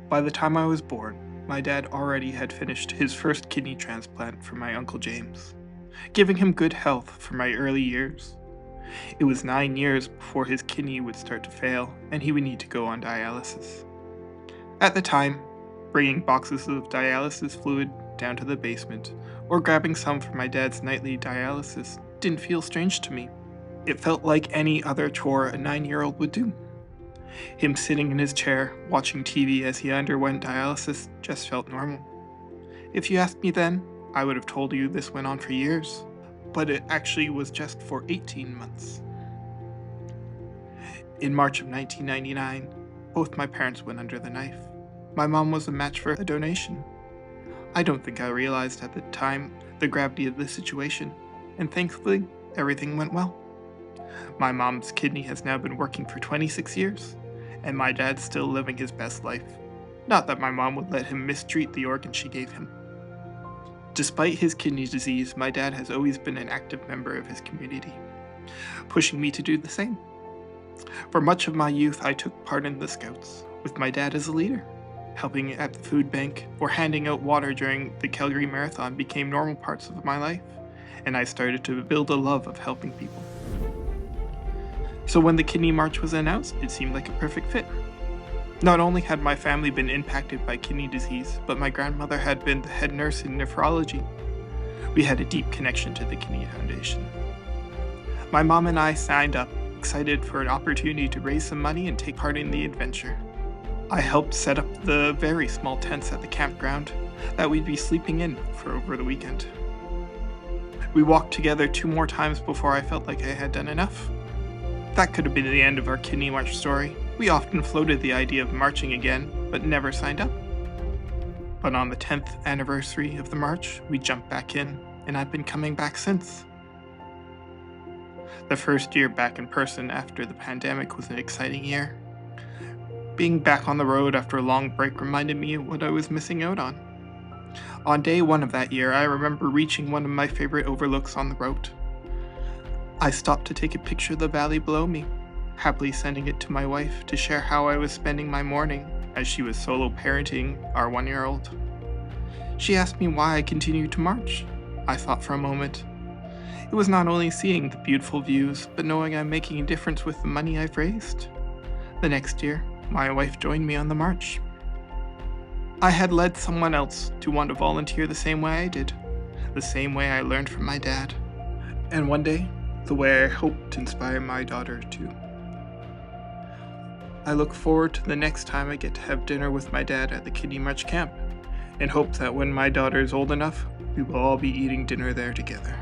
By the time I was born, my dad already had finished his first kidney transplant for my Uncle James, giving him good health for my early years. It was 9 years before his kidney would start to fail and he would need to go on dialysis. At the time, bringing boxes of dialysis fluid down to the basement or grabbing some for my dad's nightly dialysis didn't feel strange to me. It felt like any other chore a 9-year-old would do. Him sitting in his chair, watching TV as he underwent dialysis just felt normal. If you asked me then, I would have told you this went on for years, but it actually was just for 18 months. In March of 1999, both my parents went under the knife. My mom was a match for a donation. I don't think I realized at the time the gravity of the situation, and thankfully, everything went well. My mom's kidney has now been working for 26 years, and my dad's still living his best life. Not that my mom would let him mistreat the organ she gave him. Despite his kidney disease, my dad has always been an active member of his community, pushing me to do the same. For much of my youth, I took part in the Scouts, with my dad as a leader. Helping at the food bank or handing out water during the Calgary Marathon became normal parts of my life, and I started to build a love of helping people. So when the Kidney March was announced, it seemed like a perfect fit. Not only had my family been impacted by kidney disease, but my grandmother had been the head nurse in nephrology. We had a deep connection to the Kidney Foundation. My mom and I signed up, excited for an opportunity to raise some money and take part in the adventure. I helped set up the very small tents at the campground that we'd be sleeping in for over the weekend. We walked together 2 more times before I felt like I had done enough. That could have been the end of our Kidney March story. We often floated the idea of marching again, but never signed up. But on the 10th anniversary of the march, we jumped back in, and I've been coming back since. The first year back in person after the pandemic was an exciting year. Being back on the road after a long break reminded me of what I was missing out on. On day 1 of that year, I remember reaching one of my favorite overlooks on the road. I stopped to take a picture of the valley below me, happily sending it to my wife to share how I was spending my morning as she was solo parenting our 1-year-old. She asked me why I continued to march. I thought for a moment. It was not only seeing the beautiful views, but knowing I'm making a difference with the money I've raised. The next year, my wife joined me on the march. I had led someone else to want to volunteer the same way I did, the same way I learned from my dad, and one day, the way I hope to inspire my daughter too. I look forward to the next time I get to have dinner with my dad at the Kidney March camp, and hope that when my daughter is old enough, we will all be eating dinner there together.